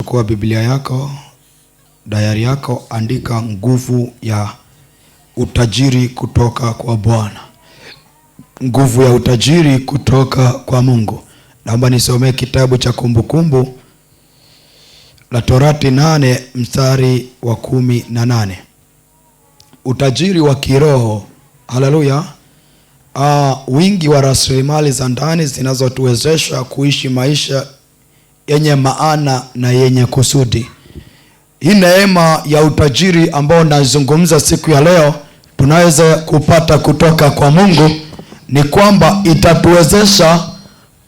Chukua Biblia yako, dayari yako, andika nguvu ya utajiri kutoka kwa Bwana. Nguvu ya utajiri kutoka kwa Mungu. Naomba nisomee kitabu cha Kumbukumbu la Torati 8 mstari wa 18. Utajiri wa kiroho. Haleluya. Wingi wa rasilimali za ndani zinazotuwezesha kuishi maisha yenye maana na yenye kusudi. Hii neema ya utajiri ambao nazungumza siku ya leo tunaweza kupata kutoka kwa Mungu ni kwamba itatuwezesha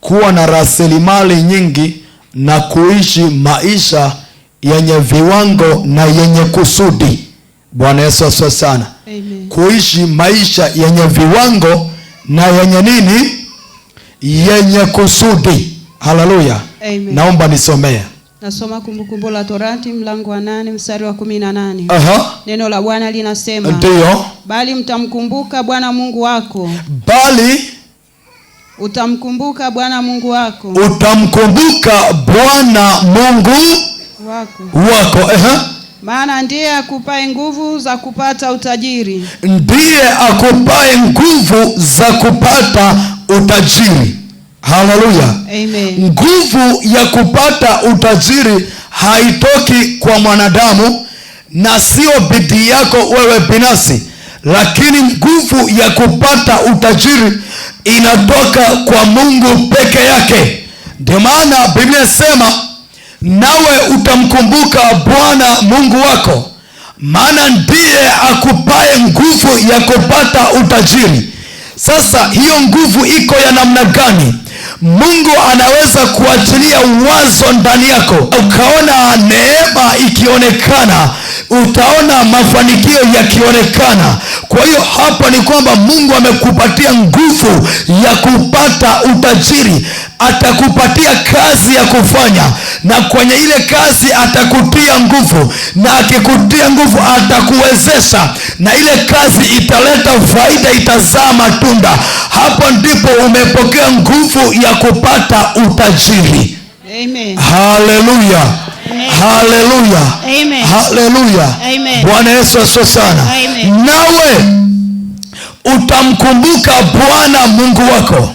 kuwa na rasilimali nyingi na kuishi maisha yenye viwango na yenye kusudi. Bwana Yesu asifiwe sana. Amen. Kuishi maisha yenye viwango na yenye nini? Yenye kusudi. Haleluya. Amen. Naomba nisomee. Nasoma Kumbukumbu la Torati mlango wa 8 mstari wa 18. Neno la Bwana linasema, ndio, bali mtamkumbuka Bwana Mungu wako. Bali utamkumbuka Bwana Mungu wako. Utamkumbuka Bwana Mungu wako. Maana ndiye akupae nguvu za kupata utajiri. Ndiye akupae nguvu za kupata utajiri. Haleluya. Amen. Nguvu ya kupata utajiri haitoki kwa mwanadamu na sio bidii yako wewe binafsi, lakini nguvu ya kupata utajiri inatoka kwa Mungu peke yake. Ndio maana Biblia inasema, nawe utamkumbuka Bwana Mungu wako, maana ndiye akupae nguvu ya kupata utajiri. Sasa hiyo nguvu iko ya namna gani? Mungu anaweza kuachilia wazo ndani yako, ukaona neema ikionekana, utaona mafanikio yakionekana. Kwa hiyo hapa ni kwamba Mungu amekupatia nguvu ya kupata utajiri. Atakupatia kazi ya kufanya, na kwenye ile kazi atakutia nguvu, na akikutia nguvu atakuwezesha, na ile kazi italeta faida, itazaa matunda. Hapo ndipo umepokea nguvu ya kupata utajiri. Amen. Haleluya. Haleluya. Amen. Haleluya. Amen. Bwana Yesu asifiwe sana. Amen. Nawe utamkumbuka Bwana Mungu wako,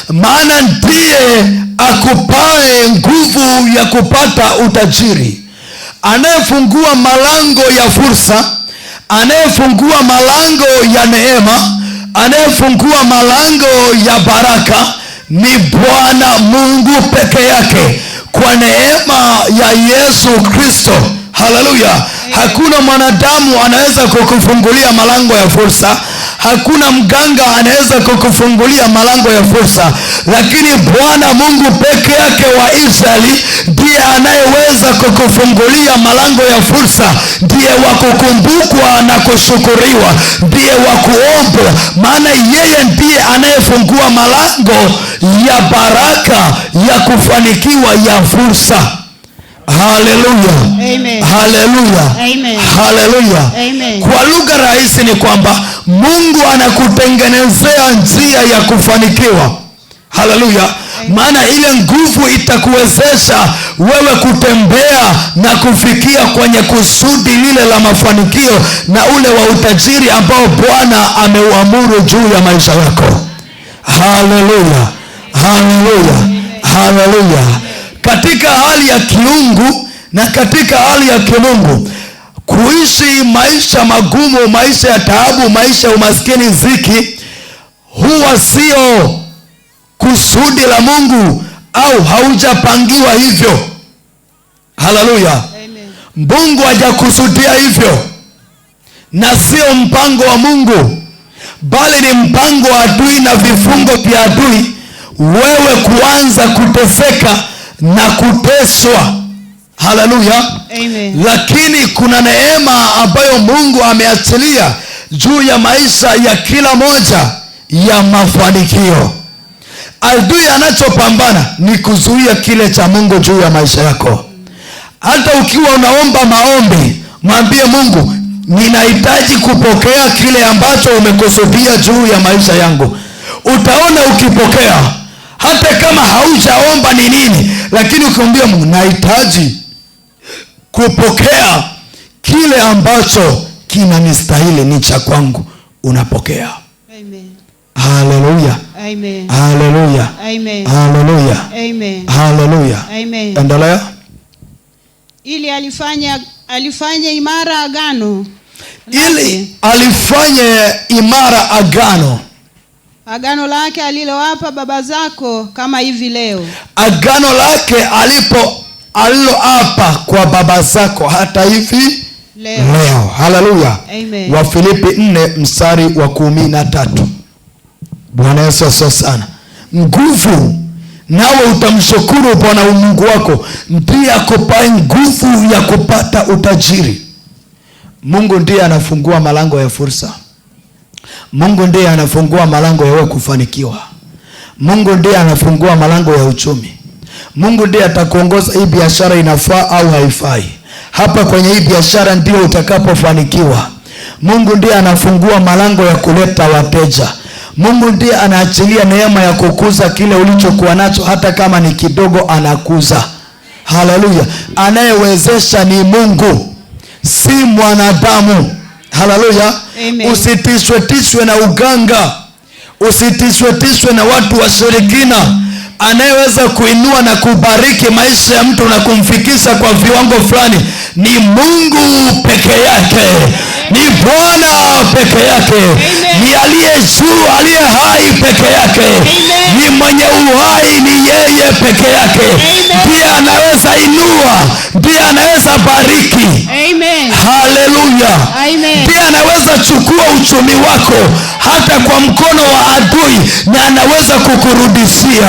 maana ndiye akupae nguvu ya kupata utajiri. Anayefungua malango ya fursa, anayefungua malango ya neema, anayefungua malango ya baraka ni Bwana Mungu peke yake, kwa neema ya Yesu Kristo. Haleluya. Hakuna mwanadamu anaweza kukufungulia malango ya fursa. Hakuna mganga anaweza kukufungulia malango ya fursa, lakini Bwana Mungu peke yake wa Israeli ndiye anayeweza kukufungulia malango ya fursa, ndiye wa kukumbukwa na kushukuriwa, ndiye wa kuombwa, maana yeye ndiye anayefungua malango ya baraka, ya kufanikiwa, ya fursa. Haleluya. Amen. Haleluya. Amen. Haleluya. Amen. Kwa lugha rahisi ni kwamba Mungu anakutengenezea njia ya kufanikiwa. Haleluya. Maana ile nguvu itakuwezesha wewe kutembea na kufikia kwenye kusudi lile la mafanikio na ule wa utajiri ambao Bwana ameuamuru juu ya maisha yako. Haleluya. Haleluya. Haleluya. Katika hali ya kiungu na katika hali ya kimungu, kuishi maisha magumu, maisha ya taabu, maisha ya umaskini, ziki, huwa sio kusudi la Mungu, au haujapangiwa hivyo. Haleluya. Mungu hajakusudia hivyo, na sio mpango wa Mungu, bali ni mpango wa adui na vifungo vya adui, wewe kuanza kuteseka na kuteswa. Haleluya. Amen. Lakini kuna neema ambayo Mungu ameachilia juu ya maisha ya kila moja ya mafanikio. Adui anachopambana ni kuzuia kile cha Mungu juu ya maisha yako. Hata ukiwa unaomba maombi, mwambie Mungu, ninahitaji kupokea kile ambacho umekusudia juu ya maisha yangu. Utaona ukipokea, hata kama haujaomba ni nini, lakini ukimwambia Mungu, nahitaji kupokea kile ambacho kinanistahili, ni cha kwangu, unapokea. Amen. Haleluya. Amen. Haleluya. Amen. Haleluya. Amen. Haleluya. Amen. Endelea. Ili alifanye imara agano. Ili alifanye imara agano lake alilowapa baba zako kama hivi leo. Agano lake aliloapa kwa baba zako hata hivi leo. Haleluya. Amen. Wafilipi 4 mstari wa 13. Bwana Yesu asifiwe sana. Nguvu, nawe utamshukuru Bwana Mungu wako, ndiye akupaye nguvu ya kupata utajiri. Mungu ndiye anafungua malango ya fursa. Mungu ndiye anafungua malango ya wewe kufanikiwa. Mungu ndiye anafungua malango ya uchumi. Mungu ndiye atakuongoza hii biashara inafaa au haifai. Hapa kwenye hii biashara ndio utakapofanikiwa. Mungu ndiye anafungua malango ya kuleta wateja. Mungu ndiye anaachilia neema ya kukuza kile ulichokuwa nacho, hata kama ni kidogo anakuza. Haleluya. Anayewezesha ni Mungu, si mwanadamu. Haleluya. Usitishwe na uganga, usitishwe na watu washirikina. Anayeweza kuinua na kubariki maisha ya mtu na kumfikisha kwa viwango fulani ni Mungu peke yake. Ni Bwana peke yake. Ni aliye juu, aliye hai peke yake. Ni mwenye uhai, ni yeye peke yake. Ndiye anaweza inua, ndiye anaweza bariki. Haleluya. Ndiye anaweza chukua uchumi wako hata kwa mkono wa adui na anaweza kukurudishia.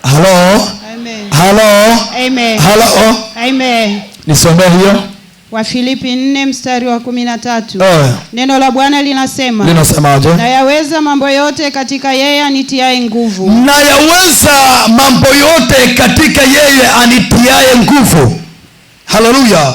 Halo. Amen. Halo. Amen. Halo. Amen. Nisomee hiyo. Wafilipi 4 mstari wa 13. Neno la Bwana linasema. Linasemaje? Na yaweza mambo yote katika yeye anitiaye nguvu. Na yaweza mambo yote katika yeye anitiaye nguvu. Haleluya.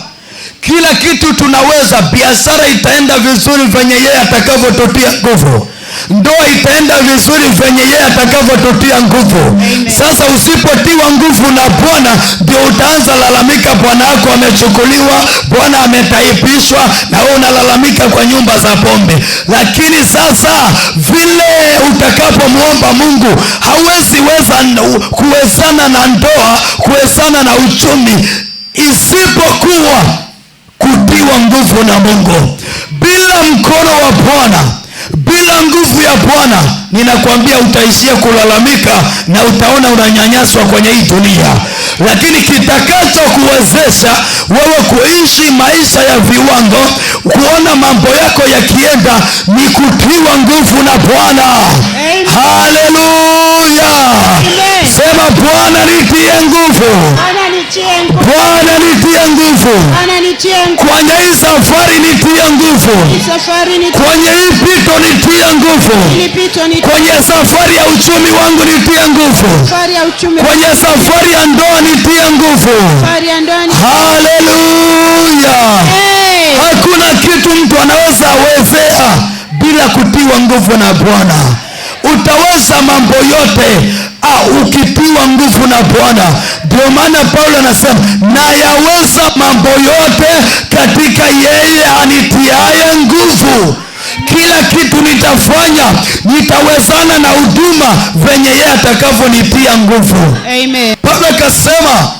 Kila kitu tunaweza. Biashara itaenda vizuri venye yeye atakavyotutia nguvu. Ndoa itaenda vizuri venye yeye atakavyotutia nguvu. Sasa usipotiwa nguvu na Bwana, ndio utaanza lalamika, bwana wako amechukuliwa, bwana ametaifishwa, na wewe unalalamika kwa nyumba za pombe. Lakini sasa vile utakapomwomba Mungu, hauwezi kuwezana na ndoa, kuwezana na uchumi, isipokuwa kutiwa nguvu na Mungu. Bila mkono wa Bwana, bila nguvu ya Bwana, ninakwambia utaishia kulalamika na utaona unanyanyaswa kwenye hii dunia. Lakini kitakacho kuwezesha wewe kuishi maisha ya viwango, kuona mambo yako yakienda, ni kutiwa nguvu na Bwana. Haleluya. Sema, Bwana nitie nguvu. Bwana nitie nguvu. Kwenye hii safari nitie nguvu. Kwenye hii pito nitie nguvu. Kwenye safari ya uchumi wangu nitie nguvu. Kwenye safari ya ndoa nitie nguvu. Haleluya. Hakuna kitu mtu anaweza wezea bila kutiwa nguvu na Bwana. Utaweza mambo yote ukitiwa nguvu na Bwana. Ndio maana Paulo anasema, na yaweza mambo yote katika yeye anitiaye nguvu. Kila kitu nitafanya, nitawezana na huduma venye yeye atakavyonitia nguvu. Amen. Paulo akasema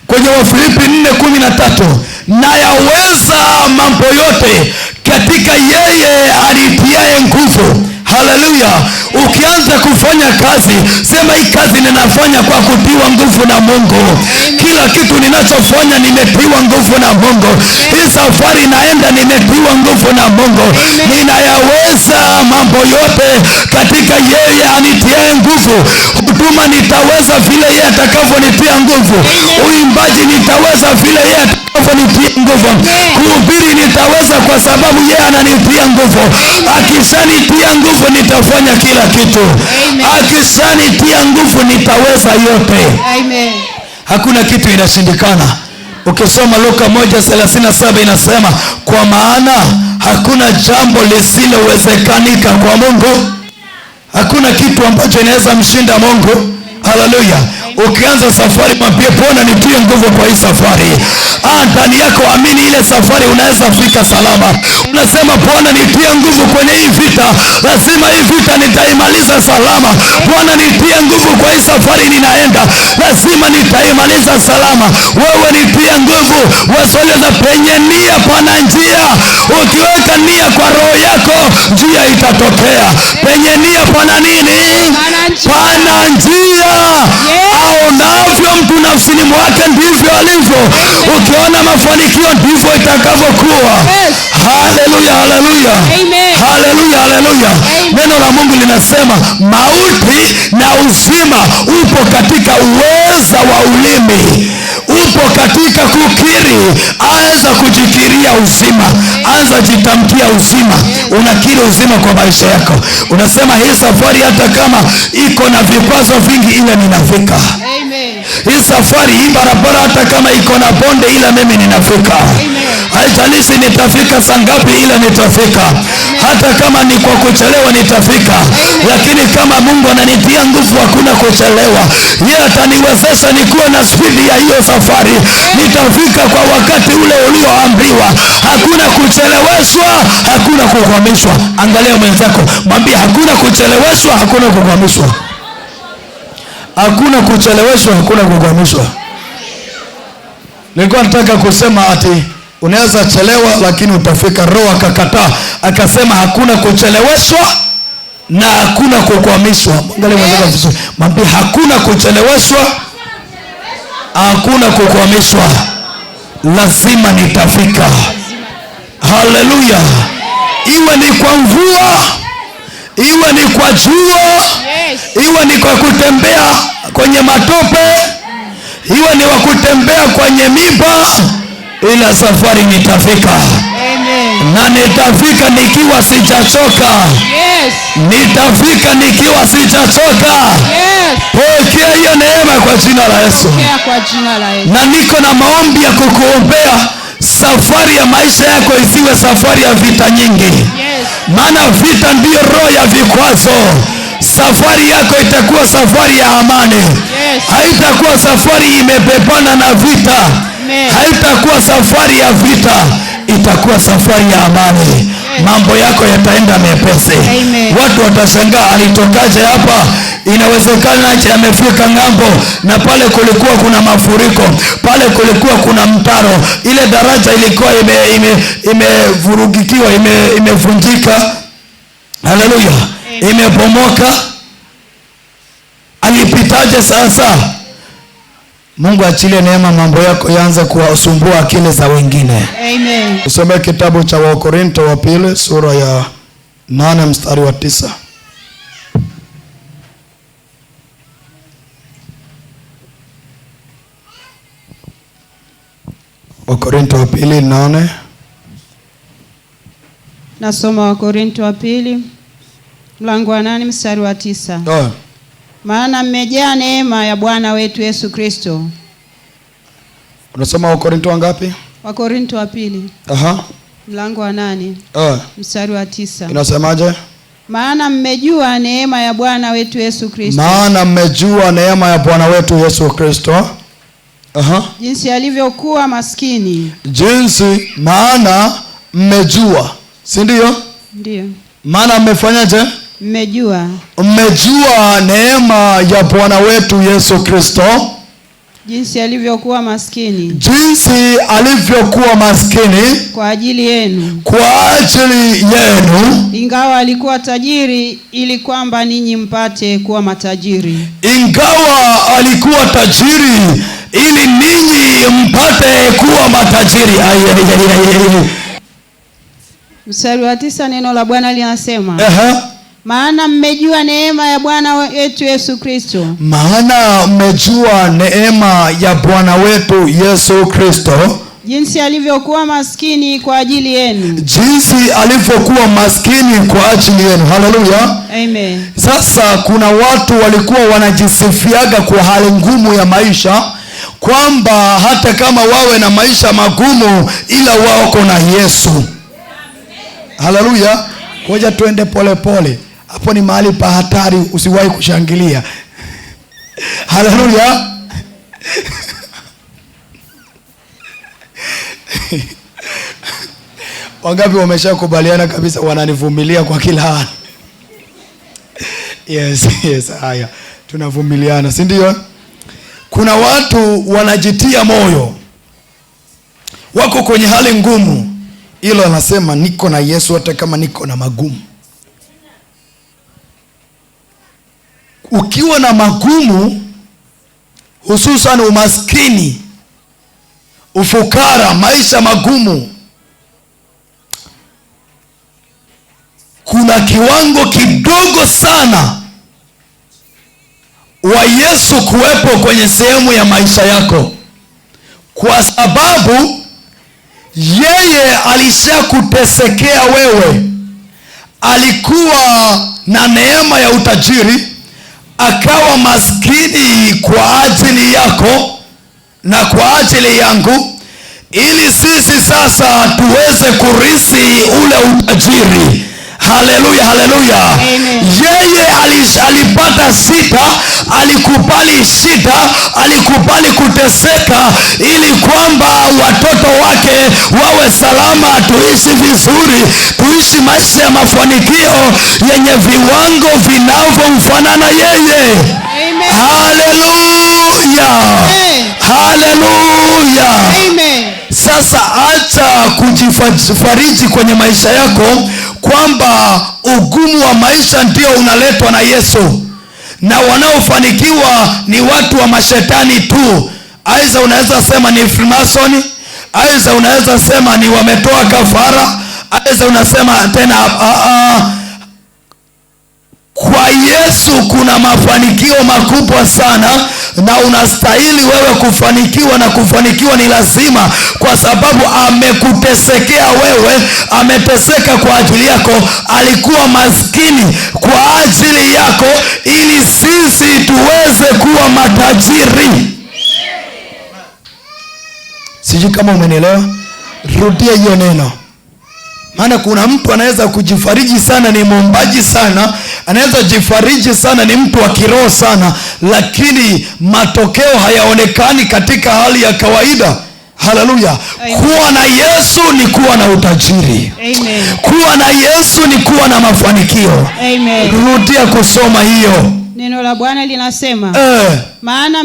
kwenye Wafilipi 4:13, na yaweza mambo yote katika yeye anitiaye nguvu. Haleluya. Ukianza kufanya kazi, sema, hii kazi ninafanya kwa kutiwa nguvu na Mungu. Kila kitu ninachofanya nimetiwa nguvu na Mungu. Hii safari naenda nimetiwa nguvu na Mungu. Ninayaweza mambo yote katika yeye anitiaye nguvu. Huduma nitaweza vile yeye atakavyonitia nguvu. Uimbaji nitaweza vile yeye atakaponitia nguvu. Kuhubiri nitaweza kwa sababu yeye ananitia nguvu. Akishanitia nguvu nitafanya kila kitu. Akishanitia nguvu nitaweza yote. Amen. Hakuna kitu inashindikana. Ukisoma Luka 1:37 inasema, kwa maana hakuna jambo lisilowezekanika kwa Mungu. Hakuna kitu ambacho inaweza mshinda Mungu. Haleluya. Ukianza safari, mwambie Bwana nitie nguvu kwa hii safari. Ndani yako amini ile safari unaweza fika salama. Unasema Bwana nitie nguvu kwenye hii vita. Lazima hii vita nitaimaliza salama. Bwana nitie nguvu kwa hii safari ninaenda. Lazima nitaimaliza salama. Wewe nitie nguvu. Wasoleza penye nia pana njia. Ukiweka nia kwa roho yako, njia itatokea. Penye nia pana nini? Pana njia. Aonavyo mtu nafsini mwake ndivyo alivyo. Ukiona mafanikio ndivyo itakavyokuwa. Haleluya, haleluya. Haleluya, haleluya. Neno la Mungu linasema mauti na uzima upo katika uweza wa ulimi. Upo katika kukiri. Anza kujikiria uzima. Anza jitamkia uzima. Unakiri uzima kwa maisha yako. Unasema hii safari hata kama iko na vikwazo vingi, ile ninafika. Hii safari, hii barabara hata kama iko na bonde, ila mimi ninafika. Haijalishi nitafika saa ngapi, ila nitafika. Hata kama ni kwa kuchelewa nitafika. Lakini kama Mungu ananitia nguvu, hakuna kuchelewa. Yeye ataniwezesha nikuwe na spidi ya hiyo safari. Nitafika kwa wakati ule ulioambiwa. Hakuna kucheleweshwa, hakuna kukwamishwa. Angalia mwenzako, mwambie hakuna kucheleweshwa, hakuna kukwamishwa. Hakuna kucheleweshwa, hakuna kukwamishwa. Nilikuwa nataka kusema ati unaweza chelewa lakini utafika. Roho akakataa, akasema hakuna kucheleweshwa na hakuna kukwamishwa. Angalia mwenzako vizuri, mwambie hakuna kucheleweshwa, hakuna kukwamishwa. Lazima nitafika. Haleluya. Iwe ni kwa mvua, iwe ni kwa jua, iwe ni kwa kutembea kwenye matope, iwe ni wa kutembea kwenye miba, ila safari nitafika. Na nitafika nikiwa sijachoka. Nitafika nikiwa sijachoka. Pokea hiyo neema kwa jina la Yesu. Na niko na maombi ya kukuombea safari ya maisha yako isiwe safari ya vita nyingi. Maana vita ndiyo roho ya vikwazo. Safari yako itakuwa safari ya amani. Haitakuwa safari imebebana na vita. Haitakuwa safari ya vita, itakuwa safari ya amani. Mambo yako yataenda mepesi. Watu watashangaa, alitokaje hapa? Inawezekana aje amefika ngambo, na pale kulikuwa kuna mafuriko, pale kulikuwa kuna mtaro, ile daraja ilikuwa imevurugikiwa, imevunjika. Haleluya. Imebomoka. Alipitaje sasa? Mungu achilie neema, mambo yako yaanze kuwasumbua akili za wengine. Amen. Usome kitabu cha Wakorintho wa pili sura ya 8 mstari wa 9. Wakorintho wa pili 8. Nasoma Wakorintho wa pili mlango wa 8 mstari wa 9. Maana mmejaa neema ya Bwana wetu Yesu Kristo. Unasoma Wakorintho wangapi? Wakorintho wa pili. Mlango wa 8. Mstari wa 9. Inasemaje? Maana mmejua neema ya Bwana wetu Yesu Kristo. Maana mmejua neema ya Bwana wetu Yesu Kristo. Jinsi alivyokuwa maskini. Jinsi, maana mmejua. Si ndio? Ndio. Maana mmefanyaje? Mmejua. Mmejua neema ya Bwana wetu Yesu Kristo. Jinsi alivyokuwa maskini. Jinsi alivyokuwa maskini. Kwa ajili yenu. Kwa ajili yenu. Ingawa alikuwa tajiri ili kwamba ninyi mpate kuwa matajiri. Ingawa alikuwa tajiri ili ninyi mpate kuwa matajiri. Mstari wa 9 neno la Bwana linasema. Maana mmejua neema ya Bwana wetu Yesu Kristo. Maana mmejua neema ya Bwana wetu Yesu Kristo. Jinsi alivyokuwa maskini kwa ajili yenu. Jinsi alivyokuwa maskini kwa ajili yenu. Haleluya. Amen. Sasa kuna watu walikuwa wanajisifiaga kwa hali ngumu ya maisha, kwamba hata kama wawe na maisha magumu ila wako na Yesu. Haleluya. Ngoja tuende pole pole. Hapo ni mahali pa hatari, usiwahi kushangilia. Haleluya. Wangapi wameshakubaliana kabisa wananivumilia kwa kila hali? Yes. Haya, tunavumiliana, si ndio? Kuna watu wanajitia moyo, wako kwenye hali ngumu, ilo anasema niko na Yesu hata kama niko na magumu. Ukiwa na magumu, hususan umaskini, ufukara, maisha magumu, kuna kiwango kidogo sana wa Yesu kuwepo kwenye sehemu ya maisha yako, kwa sababu yeye alishakutesekea wewe. Alikuwa na neema ya utajiri, akawa maskini kwa ajili yako na kwa ajili yangu, ili sisi sasa tuweze kurithi ule utajiri. Haleluya, haleluya. Yeye alipata shida, alikubali shida, alikubali kuteseka, ili kwamba watoto wake wawe salama, tuishi vizuri, tuishi maisha ya mafanikio yenye viwango vinavyomfanana yeye. Haleluya, haleluya. Sasa acha kujifariji kwenye maisha yako kwamba ugumu wa maisha ndio unaletwa na Yesu, na wanaofanikiwa ni watu wa mashetani tu. Aidha unaweza sema ni Freemason, aidha unaweza sema ni wametoa kafara, aidha unasema tena kwa Yesu kuna mafanikio makubwa sana, na unastahili wewe kufanikiwa, na kufanikiwa ni lazima, kwa sababu amekutesekea wewe, ameteseka kwa ajili yako, alikuwa maskini kwa ajili yako, ili sisi tuweze kuwa matajiri. Sijui kama umenielewa. Rudia hiyo neno. Maana kuna mtu anaweza kujifariji sana, ni mwombaji sana, anaweza jifariji sana, ni mtu wa kiroho sana, lakini matokeo hayaonekani katika hali ya kawaida. Haleluya. Kuwa na Yesu ni kuwa na utajiri. Amen. Kuwa na Yesu ni kuwa na mafanikio. Amen. Rudia kusoma hiyo. Neno la Bwana linasema, maana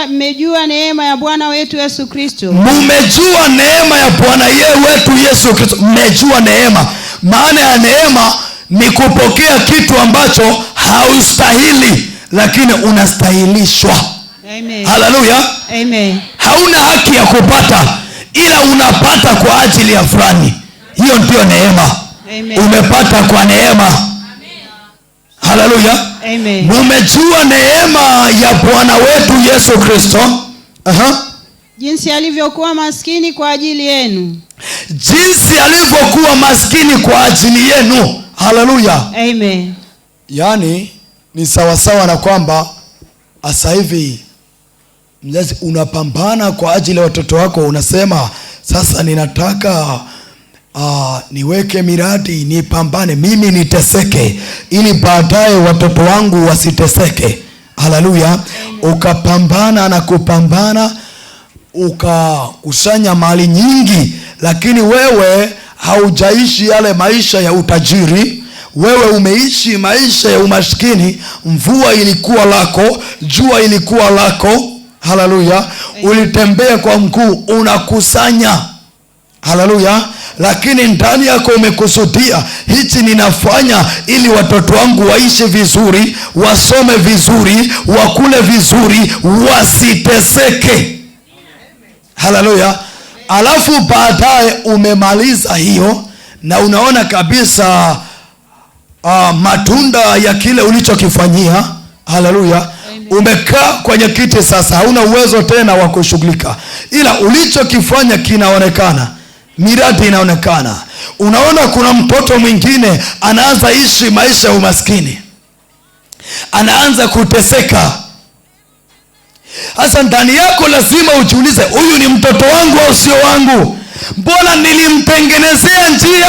mmejua neema ya Bwana wetu Yesu Kristo. Mmejua neema ya Bwana wetu Yesu Kristo. Mmejua neema. Maana ya neema ni kupokea kitu ambacho haustahili, lakini unastahilishwa. Amen. Haleluya. Amen. Hauna haki ya kupata, ila unapata kwa ajili ya fulani. Hiyo ndio neema. Amen. Umepata kwa neema. Haleluya. Amen. Mmejua neema ya Bwana wetu Yesu Kristo. Jinsi alivyokuwa maskini kwa ajili yenu. Jinsi alivyokuwa maskini kwa ajili yenu. Haleluya. Amen. Yaani ni sawasawa na kwamba asa hivi mzazi unapambana kwa ajili ya watoto wako, unasema sasa ninataka niweke miradi, nipambane, mimi niteseke, ili baadaye watoto wangu wasiteseke. Haleluya. Ukapambana na kupambana, ukakusanya mali nyingi, lakini wewe haujaishi yale maisha ya utajiri. Wewe umeishi maisha ya umaskini. Mvua ilikuwa lako, jua ilikuwa lako. Haleluya. Ulitembea kwa mguu unakusanya. Haleluya. Lakini ndani yako umekusudia, hichi ninafanya ili watoto wangu waishi vizuri, wasome vizuri, wakule vizuri, wasiteseke. Haleluya. Alafu baadaye umemaliza hiyo na unaona kabisa matunda ya kile ulichokifanyia. Haleluya. Umekaa kwenye kiti sasa, hauna uwezo tena wa kushughulika, ila ulichokifanya kinaonekana, miradi inaonekana. Unaona kuna mtoto mwingine anaanza ishi maisha ya umaskini, anaanza kuteseka. Hasa ndani yako lazima ujiulize, huyu ni mtoto wangu au sio wangu? Mbona nilimtengenezea njia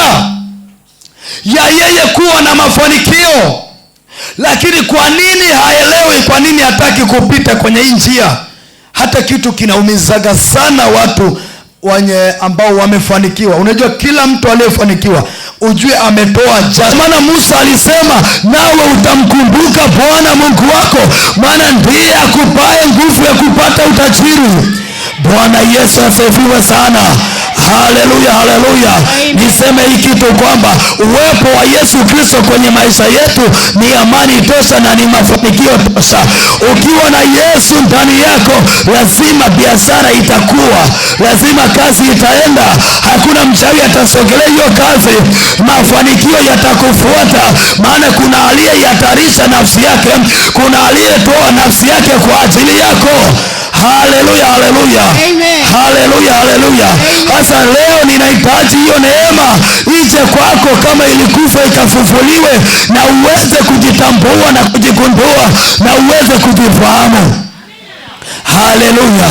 ya yeye kuwa na mafanikio? Lakini kwa nini haelewi? Kwa nini hataki kupita kwenye hii njia? Hata kitu kinaumizaga sana watu wenye ambao wamefanikiwa. Unajua kila mtu aliyefanikiwa ujue ametoa jasho. Maana Musa alisema, nawe utamkumbuka Bwana Mungu wako, maana ndiye akupaye nguvu ya kupata utajiri. Bwana Yesu asifiwe sana. Haleluya, haleluya. Niseme hii kitu kwamba uwepo wa Yesu Kristo kwenye maisha yetu ni amani tosha na ni mafanikio tosha. Ukiwa na Yesu ndani yako, lazima biashara itakuwa, lazima kazi itaenda. Hakuna mchawi atasogelea hiyo kazi, mafanikio yatakufuata. Maana kuna aliyehatarisha nafsi yake, kuna aliyetoa nafsi yake kwa ajili yako. Haleluya, haleluya. Haleluya, haleluya. Sasa leo ninahitaji hiyo neema ije kwako, kama ilikufa ikafufuliwe, na uweze kujitambua na kujigundua na uweze kujifahamu. Haleluya,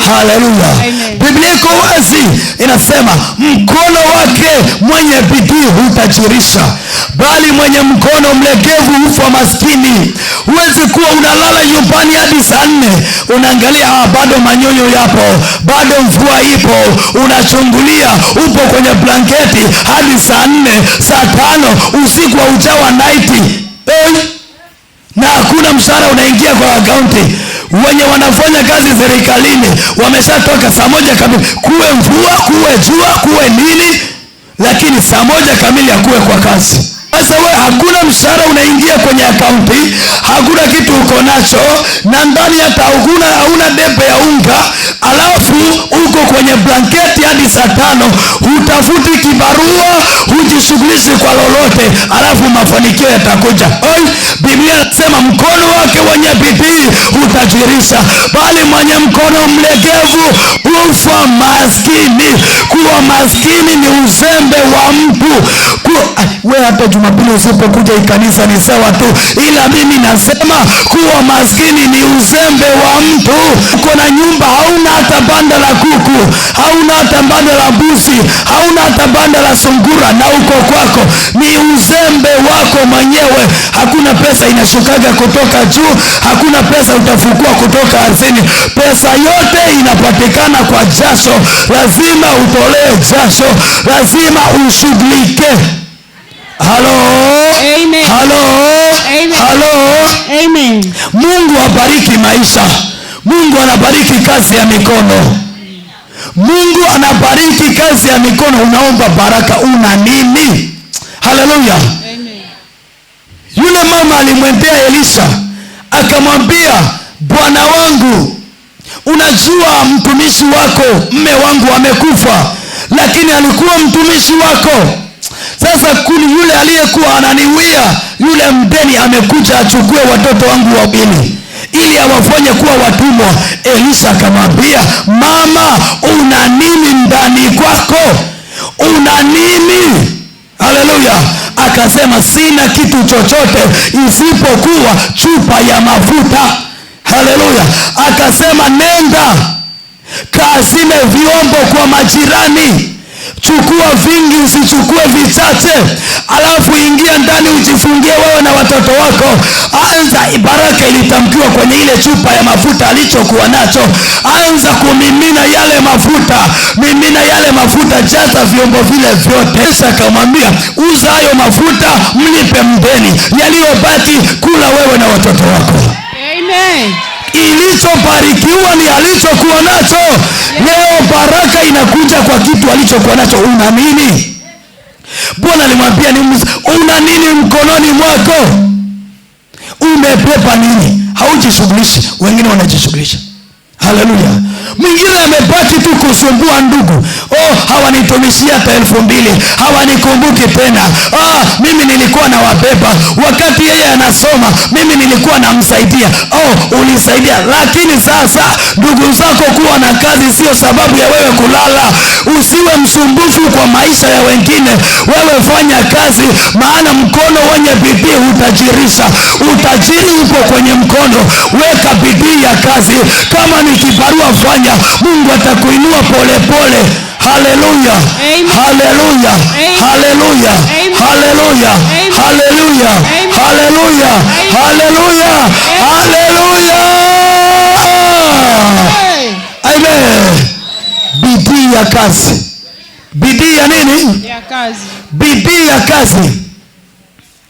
haleluya. Biblia iko wazi, inasema mkono wake mwenye bidii hutajirisha, bali mwenye mkono mlegevu hufa maskini. Huwezi kuwa unalala nyumbani hadi saa 4 unaangalia bado manyonyo yapo, bado mvua ipo, unachungulia, upo kwenye blanketi hadi saa 4 saa 5 usiku wa ujawa naiti, na hakuna mshahara unaingia kwa akaunti. Wenye wanafanya kazi serikalini wameshatoka saa 1 kamili, kuwe mvua, kuwe jua, kuwe nini, lakini saa 1 kamili akuwe kwa kazi. Sasa wewe hakuna mshahara unaingia kwenye akaunti, hakuna kitu uko nacho, na ndani hata hauna debe ya unga, alafu uko kwenye blanketi hadi saa 5, hutafuti kibarua, hujishughulishi kwa lolote, alafu mafanikio yatakuja. Biblia inasema mkono wake wenye bidii hutajirisha, bali mwenye mkono mlegevu hufa maskini. Kuwa maskini ni uzembe wa mtu. Wewe hata Jumapili usipokuja kanisa ni sawa tu, ila mimi nasema kuwa maskini ni uzembe wa mtu. Uko na nyumba, hauna hata banda la kuku, hauna hata banda la mbuzi, hauna hata banda la sungura, na uko kwako, ni uzembe wako mwenyewe. Hakuna pesa inashukaga kutoka juu, hakuna pesa utafukua kutoka ardhini. Pesa yote inapatikana kwa jasho. Lazima utolee jasho, lazima ushughulike. Halo, amen. Halo, amen. Halo, amen. Mungu abariki maisha. Mungu anabariki kazi ya mikono. Mungu anabariki kazi ya mikono. Unaomba baraka, una nini? Haleluya. Amen. Yule mama alimwendea Elisha akamwambia, bwana wangu, unajua mtumishi wako, mme wangu amekufa, lakini alikuwa mtumishi wako. Sasa kuni yule aliyekuwa ananiwia, yule mdeni amekuja achukue watoto wangu 2 ili awafanye kuwa watumwa. Elisha akamwambia, mama, una nini ndani kwako? Una nini? Haleluya. Akasema, sina kitu chochote isipokuwa chupa ya mafuta. Haleluya. Akasema, nenda kaazime vyombo kwa majirani, chukua vingi, usichukue vichache, alafu ingia ndani ujifungie wewe na watoto wako. Anza, baraka ilitamkiwa kwenye ile chupa ya mafuta alichokuwa nacho. Anza kumimina yale mafuta, mimina yale mafuta, jaza vyombo vile vyote. Kisha akamwambia, uza hayo mafuta, mlipe mdeni, yaliyobaki kula wewe na watoto wako. Amen. Ilichobarikiwa ni alichokuwa nacho. Leo baraka inakuja kwa kitu alichokuwa nacho. Una nini? Bwana alimwambia, una nini mkononi mwako? Umepepa nini? Haujishughulishi, wengine wanajishughulisha. Haleluya. Mwingine amebaki tu kusumbua ndugu. Hawanitumishia hata 2,000, hawanikumbuki tena. Mimi nilikuwa na wabeba wakati yeye anasoma, mimi nilikuwa namsaidia. Ulisaidia, lakini sasa ndugu zako kuwa na kazi sio sababu ya wewe kulala. Usiwe msumbufu kwa maisha ya wengine, wewe fanya kazi, maana mkono wenye bidii utajirisha. Utajiri upo kwenye mkono. Weka bidii ya kazi. Kama ni kibarua fanya, Mungu atakuinua pole pole. haleluya, haleluya, haleluya, haleluya, haleluya, haleluya, haleluya, haleluya. Amen. Bidii ya kazi. Bidii ya nini? Ya kazi. Bidii ya kazi.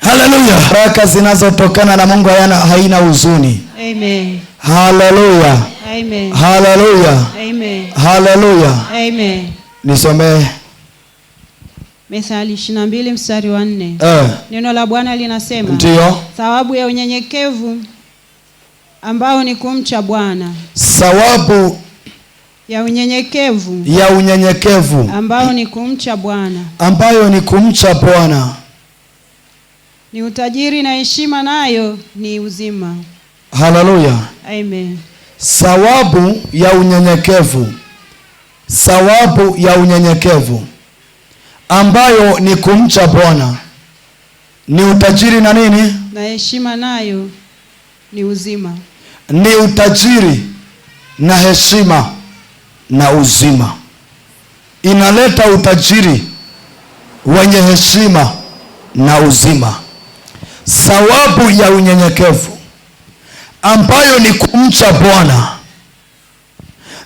Haleluya. Baraka zinazotokana na Mungu haina huzuni. Amen. Haleluya. Amen. Haleluya. Amen. Haleluya. Amen. Nisomee Mithali 22 mstari wa 4. Neno la Bwana linasema, ndio, thawabu ya unyenyekevu ambao ni kumcha Bwana. Thawabu ya unyenyekevu ambao ni kumcha Bwana. Ambayo ni kumcha Bwana. Ni utajiri na heshima, nayo ni uzima. Haleluya. Amen. Thawabu ya unyenyekevu. Thawabu ya unyenyekevu ambayo ni kumcha Bwana ni utajiri na nini? Na heshima, nayo ni uzima. Ni utajiri na heshima na uzima. Inaleta utajiri wenye heshima na uzima. Thawabu ya unyenyekevu ambayo ni kumcha Bwana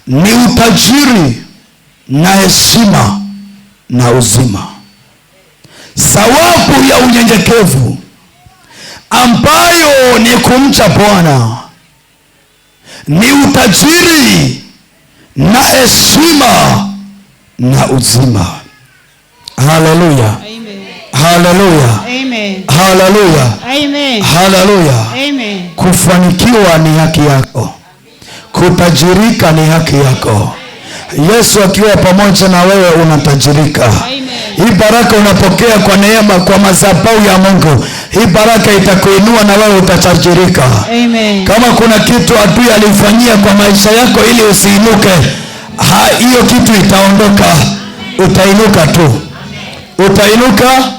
ni utajiri na heshima na uzima. Thawabu ya unyenyekevu ambayo ni kumcha Bwana ni utajiri na heshima na uzima. Haleluya. Amen. Haleluya. Amen. Haleluya. Amen. Haleluya. Amen. Kufanikiwa ni haki yako. Kutajirika ni haki yako. Yesu akiwa pamoja na wewe unatajirika. Amen. Hii baraka unapokea kwa neema, kwa madhabahu ya Mungu. Hii baraka itakuinua na wewe utatajirika. Amen. Kama kuna kitu adui alifanyia kwa maisha yako ili usiinuke, hiyo kitu itaondoka. Utainuka tu. Utainuka.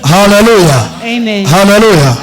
Haleluya. Amen. Haleluya.